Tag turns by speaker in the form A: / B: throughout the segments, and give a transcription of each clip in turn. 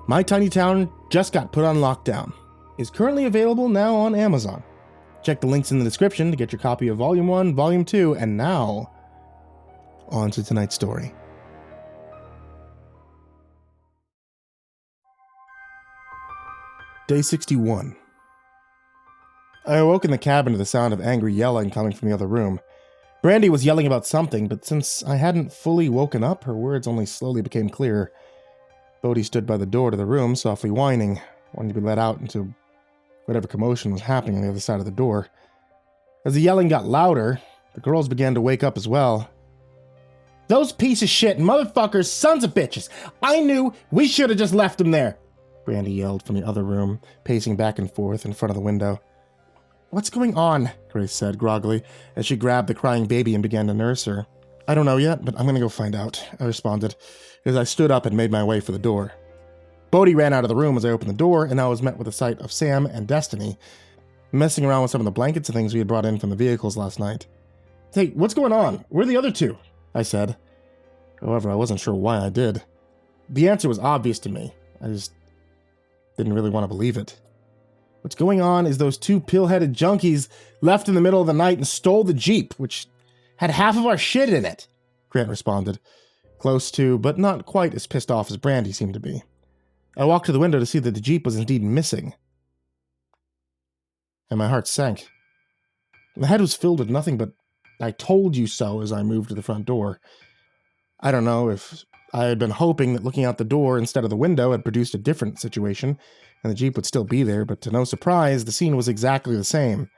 A: My tiny town just got put on lockdown. Is currently available now on Amazon. Check the links in the description to get your copy of Volume 1, Volume 2, and now, on to tonight's story. Day 61. I awoke in the cabin to the sound of angry yelling coming from the other room. Brandy was yelling about something, but since I hadn't fully woken up, her words only slowly became clearer. Bodhi stood by the door to the room, softly whining, wanting to be let out into whatever commotion was happening on the other side of the door. As the yelling got louder, the girls began to wake up as well. "Those piece of shit motherfuckers, sons of bitches! I knew we should have just left them there!" Brandy yelled from the other room, pacing back and forth in front of the window. "What's going on?" Grace said groggily, as she grabbed the crying baby and began to nurse her. "I don't know yet, but I'm gonna go find out," I responded, as I stood up and made my way for the door. Bodhi ran out of the room as I opened the door, and I was met with the sight of Sam and Destiny, messing around with some of the blankets and things we had brought in from the vehicles last night. "Hey, what's going on? Where are the other two?" I said. However, I wasn't sure why I did. The answer was obvious to me. I just didn't really want to believe it. "What's going on is those two pill-headed junkies left in the middle of the night and stole the Jeep, which had half of our shit in it," Grant responded, close to, but not quite as pissed off as Brandy seemed to be. I walked to the window to see that the Jeep was indeed missing, and my heart sank. My head was filled with nothing but "I told you so" as I moved to the front door. I don't know if I had been hoping that looking out the door instead of the window had produced a different situation, and the Jeep would still be there, but to no surprise, the scene was exactly the same.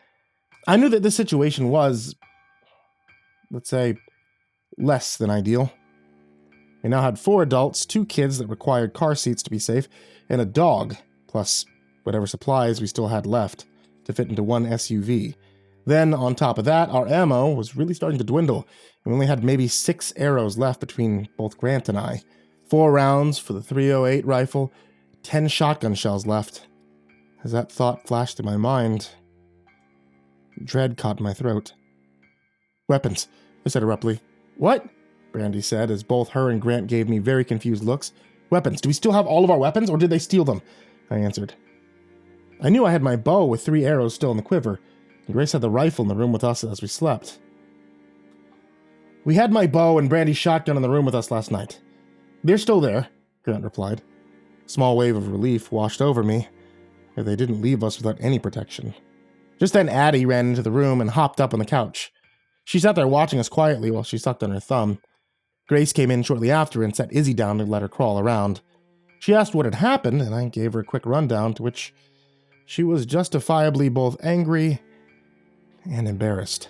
A: I knew that this situation was, let's say, less than ideal. We now had 4 adults, 2 kids that required car seats to be safe, and a dog, plus whatever supplies we still had left to fit into one SUV. Then, on top of that, our ammo was really starting to dwindle, and we only had maybe 6 arrows left between both Grant and I. 4 rounds for the .308 rifle, 10 shotgun shells left. As that thought flashed through my mind, dread caught in my throat. "Weapons," I said abruptly. "What?" Brandy said, as both her and Grant gave me very confused looks. "Weapons. Do we still have all of our weapons, or did they steal them?" I answered. I knew I had my bow with 3 arrows still in the quiver, and Grace had the rifle in the room with us as we slept. "We had my bow and Brandy's shotgun in the room with us last night. They're still there," Grant replied. A small wave of relief washed over me, as they didn't leave us without any protection. Just then Addie ran into the room and hopped up on the couch. She sat there watching us quietly while she sucked on her thumb. Grace came in shortly after and set Izzy down to let her crawl around. She asked what had happened, and I gave her a quick rundown, to which she was justifiably both angry and embarrassed.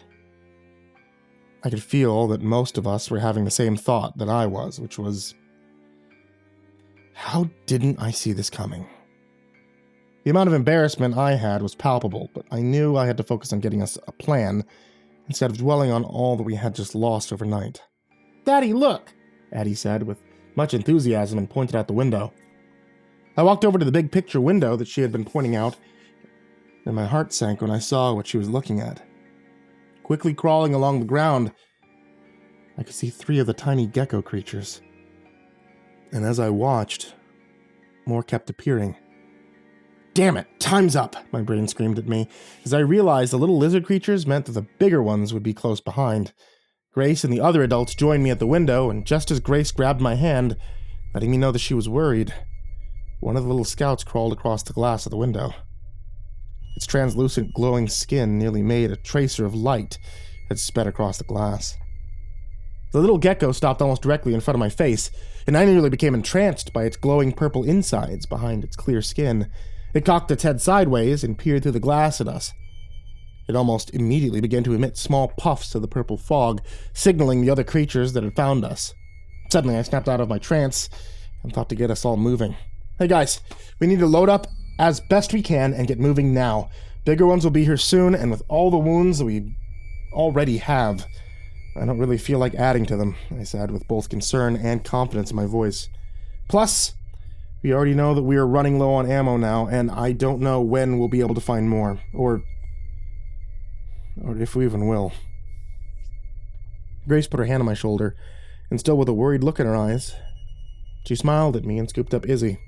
A: I could feel that most of us were having the same thought that I was, which was, how didn't I see this coming? The amount of embarrassment I had was palpable, but I knew I had to focus on getting us a plan instead of dwelling on all that we had just lost overnight. "Daddy, look," Addie said with much enthusiasm and pointed out the window. I walked over to the big picture window that she had been pointing out, and my heart sank when I saw what she was looking at. Quickly crawling along the ground, I could see 3 of the tiny gecko creatures. And as I watched, more kept appearing. "Damn it, time's up," my brain screamed at me, as I realized the little lizard creatures meant that the bigger ones would be close behind. Grace and the other adults joined me at the window, and just as Grace grabbed my hand, letting me know that she was worried, one of the little scouts crawled across the glass of the window. Its translucent, glowing skin nearly made a tracer of light that sped across the glass. The little gecko stopped almost directly in front of my face, and I nearly became entranced by its glowing purple insides behind its clear skin. It cocked its head sideways and peered through the glass at us. It almost immediately began to emit small puffs of the purple fog, signaling the other creatures that had found us. Suddenly, I snapped out of my trance and thought to get us all moving. "Hey guys, we need to load up as best we can and get moving now. Bigger ones will be here soon, and with all the wounds that we already have, I don't really feel like adding to them," I said, with both concern and confidence in my voice. "Plus, we already know that we are running low on ammo now, and I don't know when we'll be able to find more, or if we even will." Grace put her hand on my shoulder, and still with a worried look in her eyes, she smiled at me and scooped up Izzy.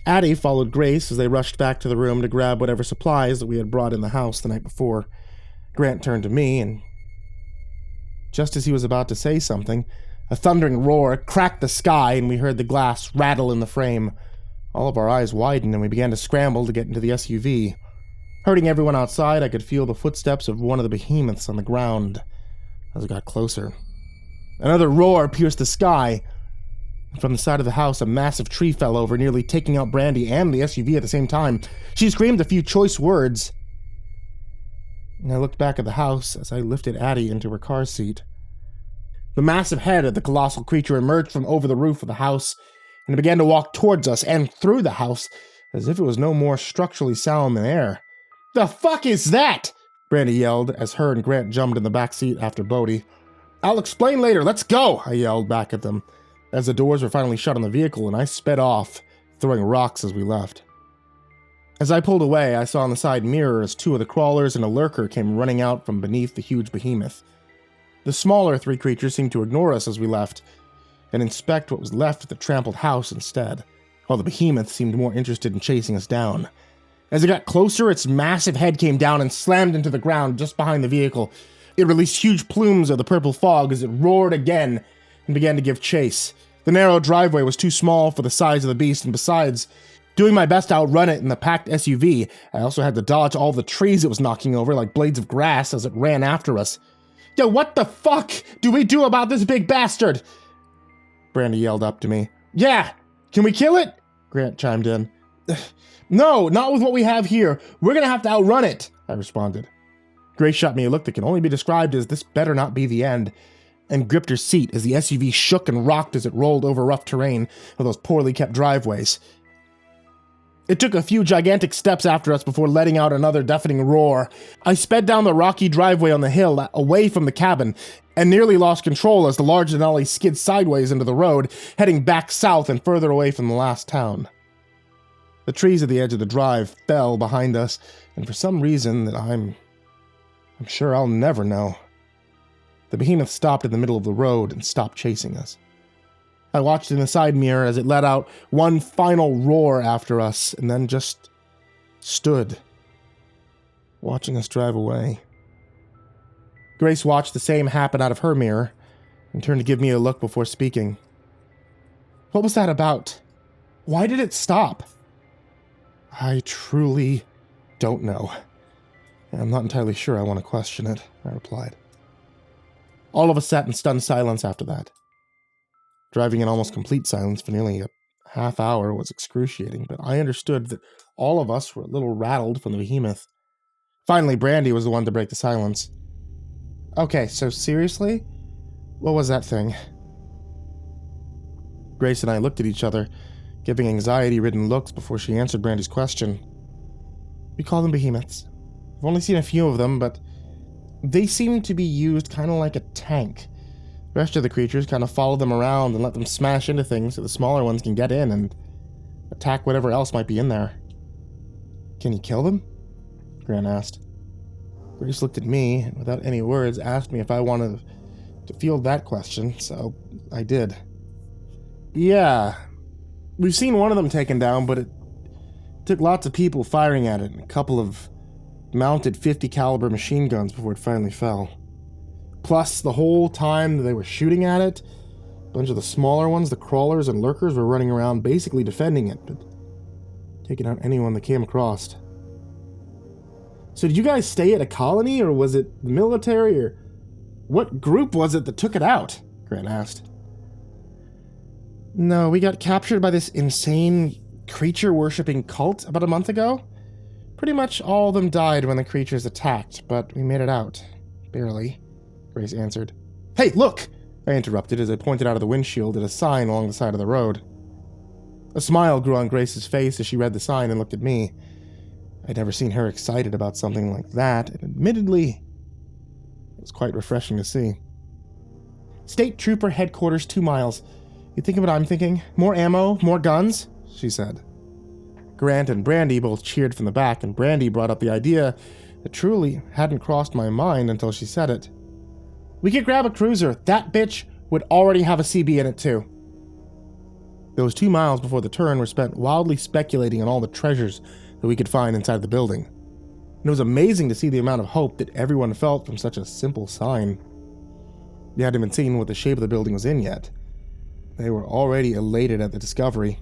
A: Addie followed Grace as they rushed back to the room to grab whatever supplies that we had brought in the house the night before. Grant turned to me, and just as he was about to say something, a thundering roar cracked the sky and we heard the glass rattle in the frame. All of our eyes widened and we began to scramble to get into the SUV. Hurting everyone outside, I could feel the footsteps of one of the behemoths on the ground as it got closer. Another roar pierced the sky. From the side of the house, a massive tree fell over, nearly taking out Brandy and the SUV at the same time. She screamed a few choice words, and I looked back at the house as I lifted Addie into her car seat. The massive head of the colossal creature emerged from over the roof of the house, and it began to walk towards us and through the house, as if it was no more structurally sound than air. "The fuck is that?" Brandy yelled as her and Grant jumped in the back seat after Bodhi. "I'll explain later, let's go," I yelled back at them, as the doors were finally shut on the vehicle and I sped off, throwing rocks as we left. As I pulled away, I saw in the side mirror as two of the crawlers and a lurker came running out from beneath the huge behemoth. The smaller three creatures seemed to ignore us as we left, and inspect what was left of the trampled house instead, while the behemoth seemed more interested in chasing us down. As it got closer, its massive head came down and slammed into the ground just behind the vehicle. It released huge plumes of the purple fog as it roared again and began to give chase. The narrow driveway was too small for the size of the beast, and besides, doing my best to outrun it in the packed SUV, I also had to dodge all the trees it was knocking over like blades of grass as it ran after us. "Yo, what the fuck do we do about this big bastard?" Brandy yelled up to me. "Yeah, can we kill it?" Grant chimed in. "No, not with what we have here. We're gonna have to outrun it," I responded. Grace shot me a look that can only be described as "this better not be the end," and gripped her seat as the SUV shook and rocked as it rolled over rough terrain of those poorly kept driveways. It took a few gigantic steps after us before letting out another deafening roar. I sped down the rocky driveway on the hill, away from the cabin, and nearly lost control as the large Denali skid sideways into the road, heading back south and further away from the last town. The trees at the edge of the drive fell behind us, and for some reason that I'm sure I'll never know, the behemoth stopped in the middle of the road and stopped chasing us. I watched in the side mirror as it let out one final roar after us, and then just stood, watching us drive away. Grace watched the same happen out of her mirror, and turned to give me a look before speaking. "What was that about? Why did it stop?" "I truly don't know. I'm not entirely sure I want to question it," I replied. All of us sat in stunned silence after that. Driving in almost complete silence for nearly a half hour was excruciating, but I understood that all of us were a little rattled from the behemoth. Finally, Brandy was the one to break the silence. "Okay, so seriously? What was that thing?" Grace and I looked at each other, giving anxiety-ridden looks before she answered Brandy's question. "We call them behemoths. I've only seen a few of them, but they seem to be used kind of like a tank. The rest of the creatures kind of follow them around and let them smash into things so the smaller ones can get in and attack whatever else might be in there." "Can you kill them?" Grant asked. Grace looked at me and without any words asked me if I wanted to field that question, so I did. "Yeah, we've seen one of them taken down, but it took lots of people firing at it and a couple of mounted 50 caliber machine guns before it finally fell. Plus, the whole time they were shooting at it, a bunch of the smaller ones, the crawlers and lurkers, were running around basically defending it, but taking out anyone they came across." "So did you guys stay at a colony, or was it the military, or what group was it that took it out?" Grant asked. "No, we got captured by this insane creature-worshipping cult about a month ago. Pretty much all of them died when the creatures attacked, but we made it out. Barely," Grace answered. "Hey, look!" I interrupted as I pointed out of the windshield at a sign along the side of the road. A smile grew on Grace's face as she read the sign and looked at me. I'd never seen her excited about something like that, and admittedly, it was quite refreshing to see. "State Trooper Headquarters 2 miles. You think of what I'm thinking? More ammo, more guns?" she said. Grant and Brandy both cheered from the back, and Brandy brought up the idea that truly hadn't crossed my mind until she said it. "We could grab a cruiser. That bitch would already have a CB in it too." Those 2 miles before the turn were spent wildly speculating on all the treasures that we could find inside the building. It was amazing to see the amount of hope that everyone felt from such a simple sign. They hadn't even seen what the shape of the building was in yet. They were already elated at the discovery.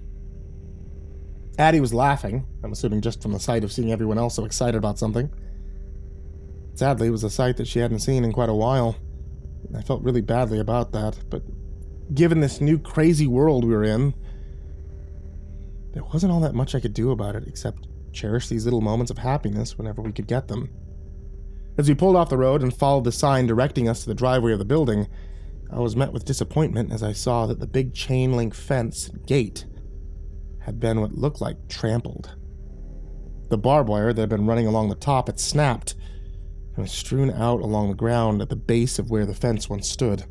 A: Addie was laughing, I'm assuming just from the sight of seeing everyone else so excited about something. Sadly, it was a sight that she hadn't seen in quite a while. I felt really badly about that, but given this new crazy world we were in, there wasn't all that much I could do about it except cherish these little moments of happiness whenever we could get them. As we pulled off the road and followed the sign directing us to the driveway of the building, I was met with disappointment as I saw that the big chain-link fence gate had been what looked like trampled. The barbed wire that had been running along the top had snapped and was strewn out along the ground at the base of where the fence once stood.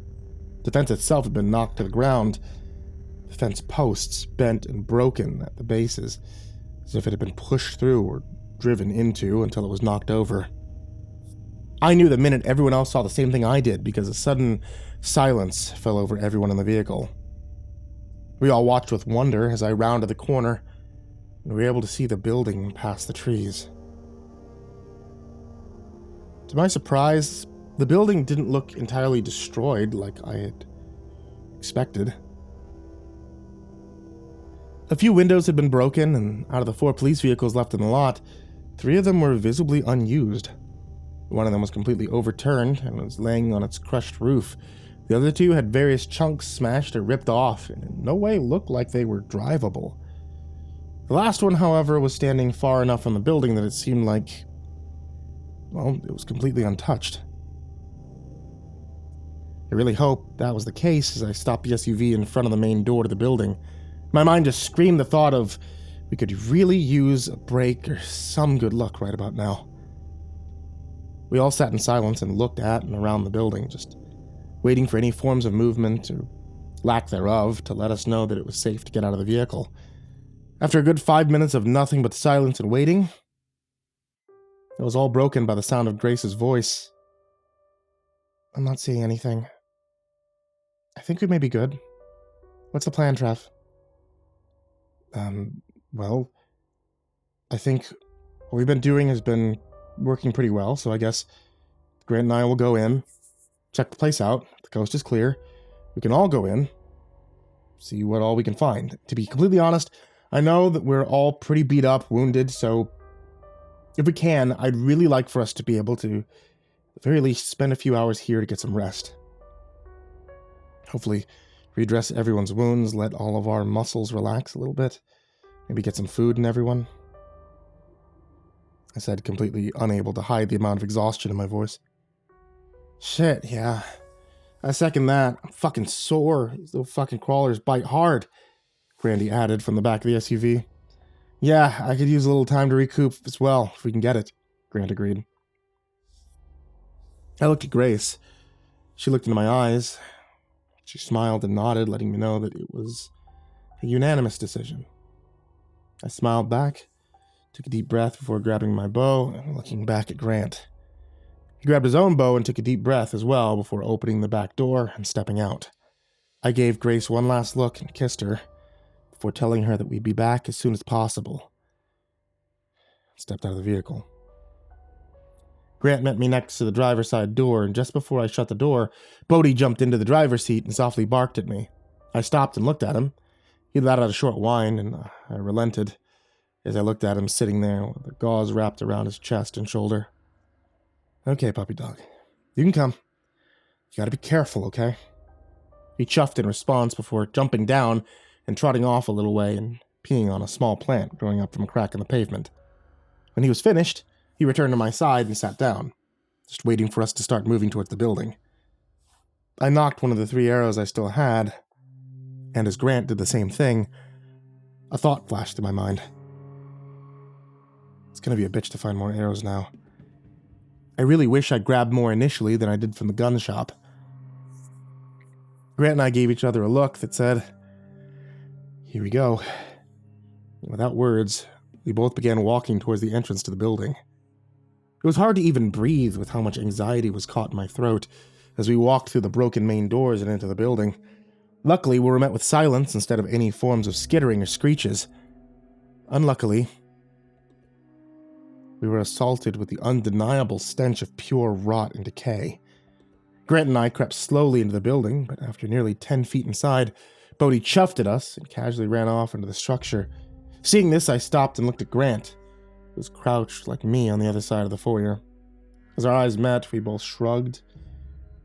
A: The fence itself had been knocked to the ground, the fence posts bent and broken at the bases, as if it had been pushed through or driven into until it was knocked over. I knew the minute everyone else saw the same thing I did because a sudden silence fell over everyone in the vehicle. We all watched with wonder as I rounded the corner and we were able to see the building past the trees. To my surprise, the building didn't look entirely destroyed like I had expected. A few windows had been broken, and out of the 4 police vehicles left in the lot, 3 of them were visibly unused. One of them was completely overturned and was laying on its crushed roof. The other 2 had various chunks smashed or ripped off, and in no way looked like they were drivable. The last one, however, was standing far enough from the building that it seemed like, well, it was completely untouched. I really hoped that was the case as I stopped the SUV in front of the main door to the building. My mind just screamed the thought of, we could really use a break or some good luck right about now. We all sat in silence and looked at and around the building, just waiting for any forms of movement or lack thereof to let us know that it was safe to get out of the vehicle. After a good 5 minutes of nothing but silence and waiting, it was all broken by the sound of Grace's voice. I'm not seeing anything. I think we may be good. What's the plan, Trev? Well, I think what we've been doing has been working pretty well, so I guess Grant and I will go in, check the place out. The coast is clear. We can all go in, see what all we can find. To be completely honest, I know that we're all pretty beat up, wounded, so if we can, I'd really like for us to be able to, at the very least, spend a few hours here to get some rest. Hopefully, redress everyone's wounds, let all of our muscles relax a little bit, maybe get some food in everyone. I said, completely unable to hide the amount of exhaustion in my voice. Shit, yeah. I second that. I'm fucking sore. These little fucking crawlers bite hard, Randy added from the back of the SUV. Yeah, I could use a little time to recoup as well, if we can get it, Grant agreed. I looked at Grace. She looked into my eyes. She smiled and nodded, letting me know that it was a unanimous decision. I smiled back, took a deep breath before grabbing my bow and looking back at Grant. He grabbed his own bow and took a deep breath as well before opening the back door and stepping out. I gave Grace one last look and kissed her before telling her that we'd be back as soon as possible. I stepped out of the vehicle. Grant met me next to the driver's side door, and just before I shut the door, Bodie jumped into the driver's seat and softly barked at me. I stopped and looked at him. He let out a short whine, and I relented as I looked at him sitting there with the gauze wrapped around his chest and shoulder. Okay, puppy dog. You can come. You gotta be careful, okay? He chuffed in response before jumping down and trotting off a little way and peeing on a small plant growing up from a crack in the pavement. When he was finished, he returned to my side and sat down, just waiting for us to start moving towards the building. I knocked one of the 3 arrows I still had, and as Grant did the same thing, a thought flashed through my mind. It's gonna be a bitch to find more arrows now. I really wish I grabbed more initially than I did from the gun shop. Grant and I gave each other a look that said, "Here we go." And without words, we both began walking towards the entrance to the building. It was hard to even breathe with how much anxiety was caught in my throat as we walked through the broken main doors and into the building. Luckily, we were met with silence instead of any forms of skittering or screeches. Unluckily, we were assaulted with the undeniable stench of pure rot and decay. Grant and I crept slowly into the building, but after nearly 10 feet inside, Bodhi chuffed at us and casually ran off into the structure. Seeing this, I stopped and looked at Grant, who was crouched like me on the other side of the foyer. As our eyes met, we both shrugged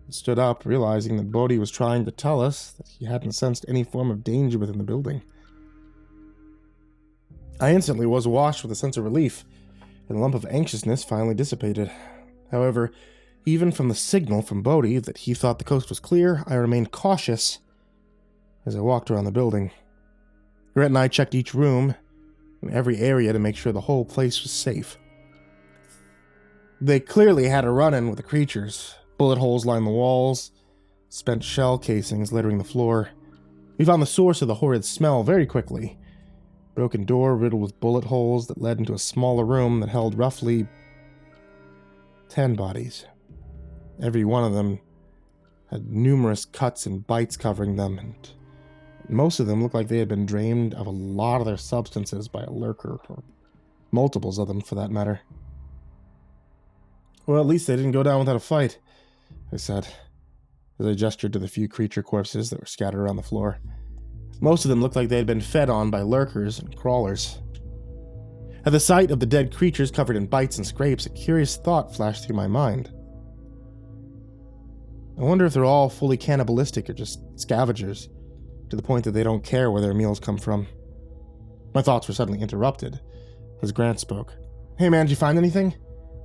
A: and stood up, realizing that Bodhi was trying to tell us that he hadn't sensed any form of danger within the building. I instantly was washed with a sense of relief, and the lump of anxiousness finally dissipated. However, even from the signal from Bodhi that he thought the coast was clear, I remained cautious as I walked around the building. Grant and I checked each room and every area to make sure the whole place was safe. They clearly had a run-in with the creatures. Bullet holes lined the walls, spent shell casings littering the floor. We found the source of the horrid smell very quickly. Broken door riddled with bullet holes that led into a smaller room that held roughly 10 bodies. Every one of them had numerous cuts and bites covering them, and most of them looked like they had been drained of a lot of their substances by a lurker, or multiples of them for that matter. Well, at least they didn't go down without a fight, I said, as I gestured to the few creature corpses that were scattered around the floor. Most of them looked like they had been fed on by lurkers and crawlers. At the sight of the dead creatures covered in bites and scrapes, a curious thought flashed through my mind. I wonder if they're all fully cannibalistic or just scavengers, to the point that they don't care where their meals come from. My thoughts were suddenly interrupted as Grant spoke. Hey man, did you find anything?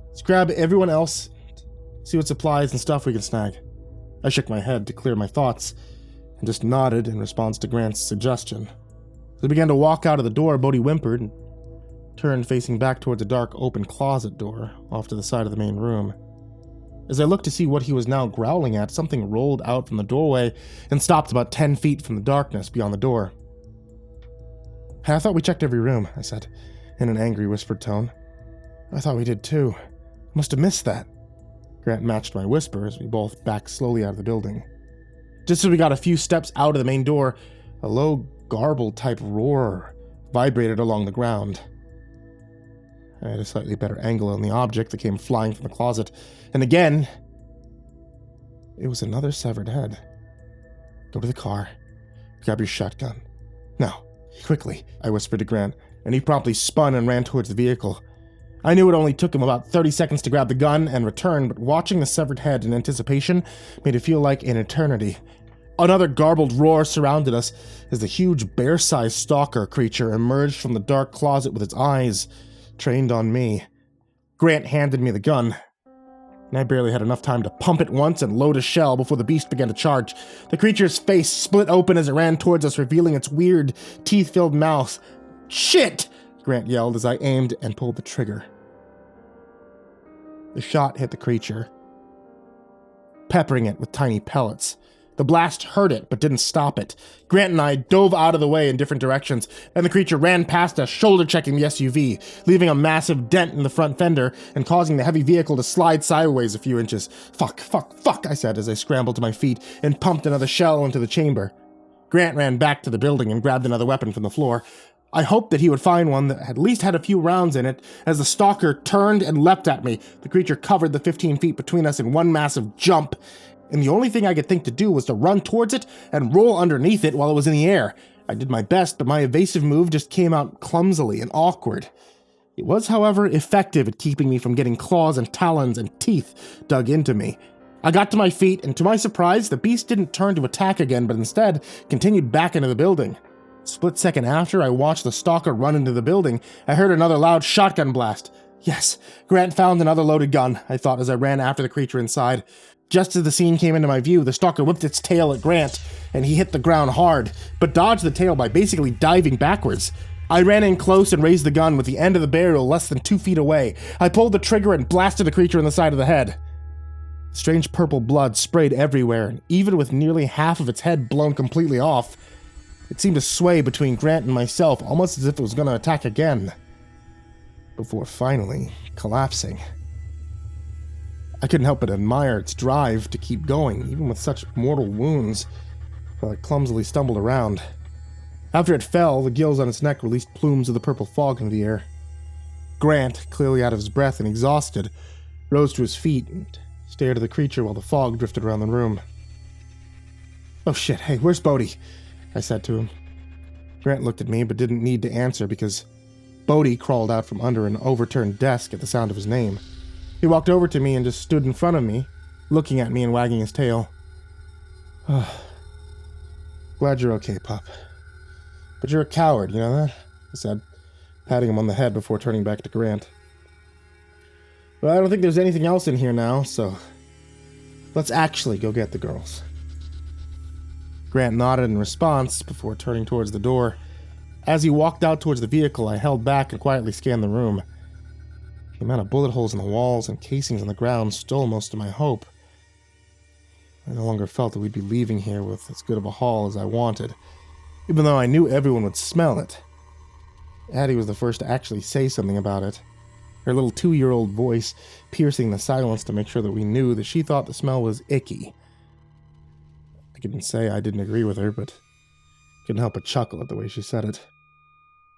A: Let's grab everyone else, see what supplies and stuff we can snag. I shook my head to clear my thoughts and just nodded in response to Grant's suggestion. As I began to walk out of the door, Bodhi whimpered and turned facing back towards a dark open closet door off to the side of the main room. As I looked to see what he was now growling at, something rolled out from the doorway and stopped about 10 feet from the darkness beyond the door. Hey, I thought we checked every room, I said, in an angry whispered tone. I thought we did too. Must have missed that. Grant matched my whisper as we both backed slowly out of the building. Just as we got a few steps out of the main door, a low, garbled-type roar vibrated along the ground. I had a slightly better angle on the object that came flying from the closet, and again, it was another severed head. Go to the car. Grab your shotgun. Now, quickly, I whispered to Grant, and he promptly spun and ran towards the vehicle. I knew it only took him about 30 seconds to grab the gun and return, but watching the severed head in anticipation made it feel like an eternity. Another garbled roar surrounded us as the huge bear-sized stalker creature emerged from the dark closet with its eyes trained on me. Grant handed me the gun, and I barely had enough time to pump it once and load a shell before the beast began to charge. The creature's face split open as it ran towards us, revealing its weird, teeth-filled mouth. Shit! Grant yelled as I aimed and pulled the trigger. The shot hit the creature, peppering it with tiny pellets. The blast hurt it, but didn't stop it. Grant and I dove out of the way in different directions, and the creature ran past us, shoulder-checking the SUV, leaving a massive dent in the front fender and causing the heavy vehicle to slide sideways a few inches. Fuck, I said as I scrambled to my feet and pumped another shell into the chamber. Grant ran back to the building and grabbed another weapon from the floor. I hoped that he would find one that at least had a few rounds in it. As the stalker turned and leapt at me, the creature covered the 15 feet between us in one massive jump, and the only thing I could think to do was to run towards it and roll underneath it while it was in the air. I did my best, but my evasive move just came out clumsily and awkward. It was, however, effective at keeping me from getting claws and talons and teeth dug into me. I got to my feet, and to my surprise, the beast didn't turn to attack again, but instead continued back into the building. A split second after I watched the stalker run into the building, I heard another loud shotgun blast. Yes, Grant found another loaded gun, I thought as I ran after the creature inside. Just as the scene came into my view, the stalker whipped its tail at Grant, and he hit the ground hard, but dodged the tail by basically diving backwards. I ran in close and raised the gun with the end of the barrel less than 2 feet away. I pulled the trigger and blasted the creature in the side of the head. Strange purple blood sprayed everywhere, and even with nearly half of its head blown completely off, it seemed to sway between Grant and myself, almost as if it was going to attack again, before finally collapsing. I couldn't help but admire its drive to keep going, even with such mortal wounds. while it clumsily stumbled around. After it fell, the gills on its neck released plumes of the purple fog into the air. Grant, clearly out of his breath and exhausted, rose to his feet and stared at the creature while the fog drifted around the room. "Oh shit, hey, where's Bodhi?" I said to him. Grant looked at me but didn't need to answer because Bodhi crawled out from under an overturned desk at the sound of his name. He walked over to me and just stood in front of me, looking at me and wagging his tail. "Glad you're okay, pup. But you're a coward, you know that?" I said, patting him on the head before turning back to Grant. "Well, I don't think there's anything else in here now, so let's actually go get the girls." Grant nodded in response before turning towards the door. As he walked out towards the vehicle, I held back and quietly scanned the room. The amount of bullet holes in the walls and casings on the ground stole most of my hope. I no longer felt that we'd be leaving here with as good of a haul as I wanted, even though I knew everyone would smell it. Addie was the first to actually say something about it, her little 2-year-old voice piercing the silence to make sure that we knew that she thought the smell was icky. I couldn't say I didn't agree with her, but couldn't help but chuckle at the way she said it.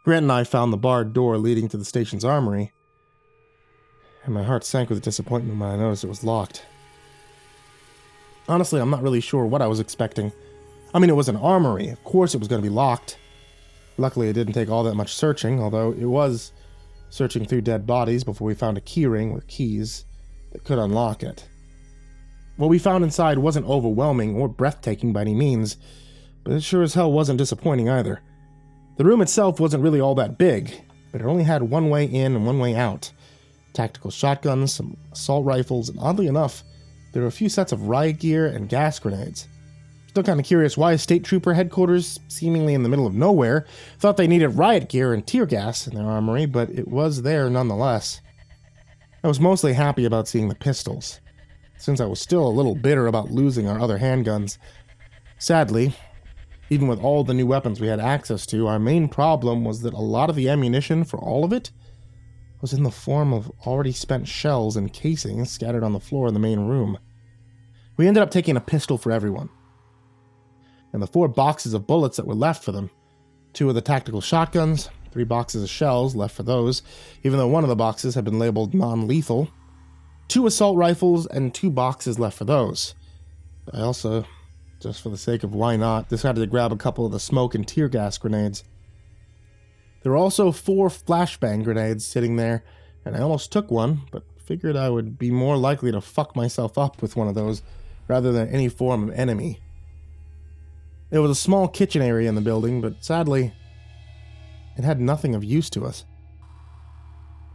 A: Grant and I found the barred door leading to the station's armory, and my heart sank with disappointment when I noticed it was locked. Honestly, I'm not really sure what I was expecting. I mean, it was an armory. Of course it was going to be locked. Luckily, it didn't take all that much searching, although it was searching through dead bodies before we found a keyring with keys that could unlock it. What we found inside wasn't overwhelming or breathtaking by any means, but it sure as hell wasn't disappointing either. The room itself wasn't really all that big, but it only had one way in and one way out. Tactical shotguns, some assault rifles, and oddly enough, there were a few sets of riot gear and gas grenades. Still kind of curious why State Trooper headquarters, seemingly in the middle of nowhere, thought they needed riot gear and tear gas in their armory, but it was there nonetheless. I was mostly happy about seeing the pistols, since I was still a little bitter about losing our other handguns. Sadly, even with all the new weapons we had access to, our main problem was that a lot of the ammunition for all of it was in the form of already spent shells and casings scattered on the floor in the main room. We ended up taking a pistol for everyone, and the 4 boxes of bullets that were left for them. 2 of the tactical shotguns, 3 boxes of shells left for those, even though one of the boxes had been labeled non-lethal, 2 assault rifles, and 2 boxes left for those. I also, just for the sake of why not, decided to grab a couple of the smoke and tear gas grenades. There were also 4 flashbang grenades sitting there, and I almost took one, but figured I would be more likely to fuck myself up with one of those rather than any form of enemy. There was a small kitchen area in the building, but sadly, it had nothing of use to us.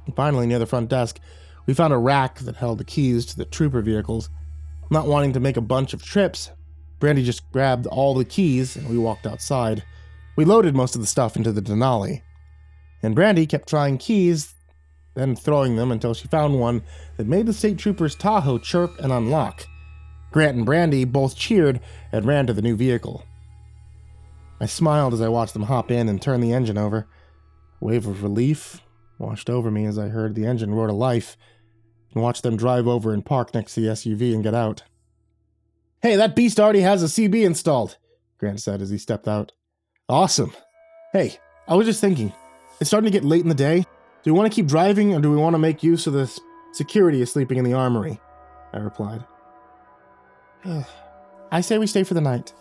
A: And finally, near the front desk, we found a rack that held the keys to the trooper vehicles. Not wanting to make a bunch of trips, Brandy just grabbed all the keys and we walked outside. We loaded most of the stuff into the Denali, and Brandy kept trying keys, then throwing them until she found one that made the state trooper's Tahoe chirp and unlock. Grant and Brandy both cheered and ran to the new vehicle. I smiled as I watched them hop in and turn the engine over. A wave of relief washed over me as I heard the engine roar to life and watched them drive over and park next to the SUV and get out. "Hey, that beast already has a CB installed," Grant said as he stepped out. "Awesome. Hey, I was just thinking, it's starting to get late in the day. Do we want to keep driving or do we want to make use of the security sleeping in the armory?" I replied. "I say we stay for the night.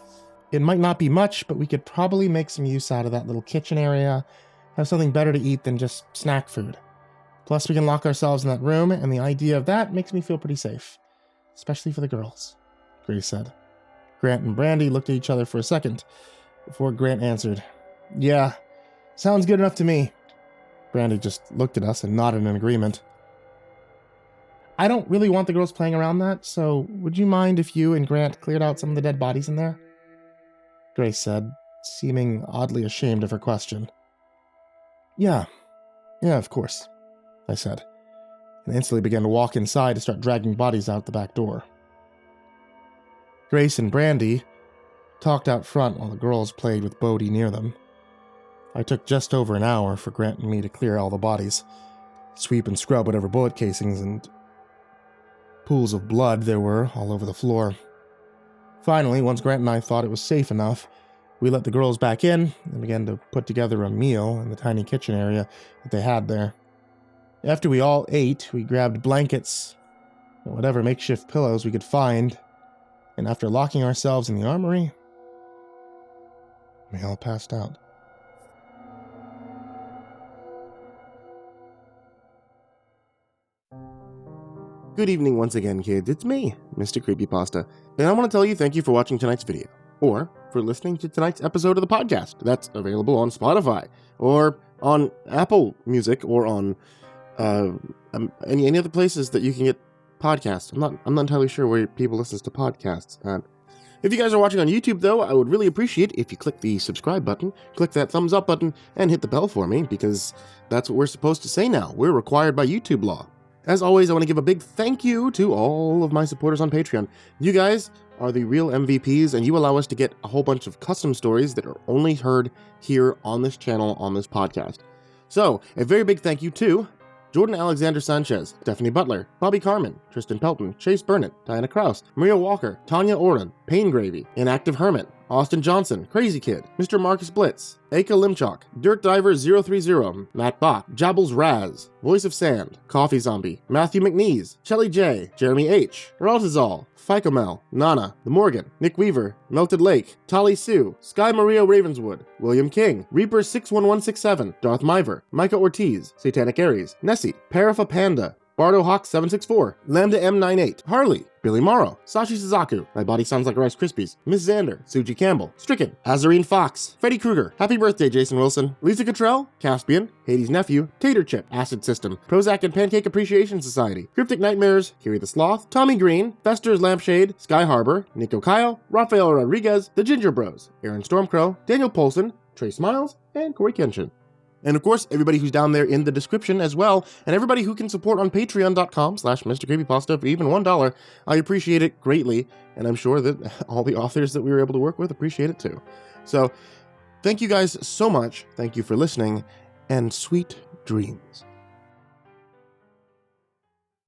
A: It might not be much, but we could probably make some use out of that little kitchen area, have something better to eat than just snack food. Plus, we can lock ourselves in that room, and the idea of that makes me feel pretty safe. Especially for the girls," Grace said. Grant and Brandy looked at each other for a second, before Grant answered, "Yeah, sounds good enough to me." Brandy just looked at us and nodded in agreement. "I don't really want the girls playing around that, so would you mind if you and Grant cleared out some of the dead bodies in there?" Grace said, seeming oddly ashamed of her question. Yeah, of course," I said, and instantly began to walk inside to start dragging bodies out the back door. Grace and Brandy talked out front while the girls played with Bodhi near them. I took just over an hour for Grant and me to clear all the bodies, sweep and scrub whatever bullet casings and pools of blood there were all over the floor. Finally, once Grant and I thought it was safe enough, we let the girls back in and began to put together a meal in the tiny kitchen area that they had there. After we all ate, we grabbed blankets and whatever makeshift pillows we could find, and after locking ourselves in the armory, we all passed out. Good evening once again, kids. It's me, MrCreepyPasta, and I want to tell you thank you for watching tonight's video, or for listening to tonight's episode of the podcast. That's available on Spotify, or on Apple Music, or on any other places that you can get podcasts. I'm not entirely sure where people listen to podcasts. If you guys are watching on YouTube, though, I would really appreciate if you click the subscribe button, click that thumbs up button, and hit the bell for me, because that's what we're supposed to say now. We're required by YouTube law. As always, I want to give a big thank you to all of my supporters on Patreon. You guys are the real MVPs, and you allow us to get a whole bunch of custom stories that are only heard here on this channel, on this podcast. So, a very big thank you to Jordan Alexander Sanchez, Stephanie Butler, Bobby Karman, Tristain Pelton, Chase Burnett, Diana Kraus, Maria Walker, Tonya Oran, Paingravy, Inactive Hermit, Austin Johnson, Crazy Kid, MrMarcusBlitz, Aika Limchoc, Dirt Diver 030, Matt Bach, Jabbles Raz, Voiceofsand, Coffee Zombie, Matthew McNeese, ChellyJay, Jeremy H, raltizal, PhycoMel, Nana, TheMorrigan, Nick Weaver, MeltedLake, Tali Sue, SkyMara Ravenswood, William King, Reaper 61167, Darth Miver, Micah Ortiz, Satanic Aries, Nessie, Parafa Panda, Bardo Hawk 764, Lambda M98, Harley, Billy Morrow, Sashi Suzaku, My Body Sounds Like Rice Krispies, Miss Xander, Suji Campbell, Stricken, Azarine Fox, Freddy Krueger, Happy Birthday Jason Wilson, Lisa Cottrell, Caspian, Hades Nephew, Tater Chip, Acid System, Prozac and Pancake Appreciation Society, Cryptic Nightmares, Kiri the Sloth, Tommy Green, Fester's Lampshade, Sky Harbor, Nico Kyle, Rafael Rodriguez, The Ginger Bros, Aaron Stormcrow, Daniel Polson, Trey Smiles, and Corey Kenshin. And of course, everybody who's down there in the description as well, and everybody who can support on patreon.com/MrCreepyPasta for even $1, I appreciate it greatly, and I'm sure that all the authors that we were able to work with appreciate it too. So, thank you guys so much, thank you for listening, and sweet dreams.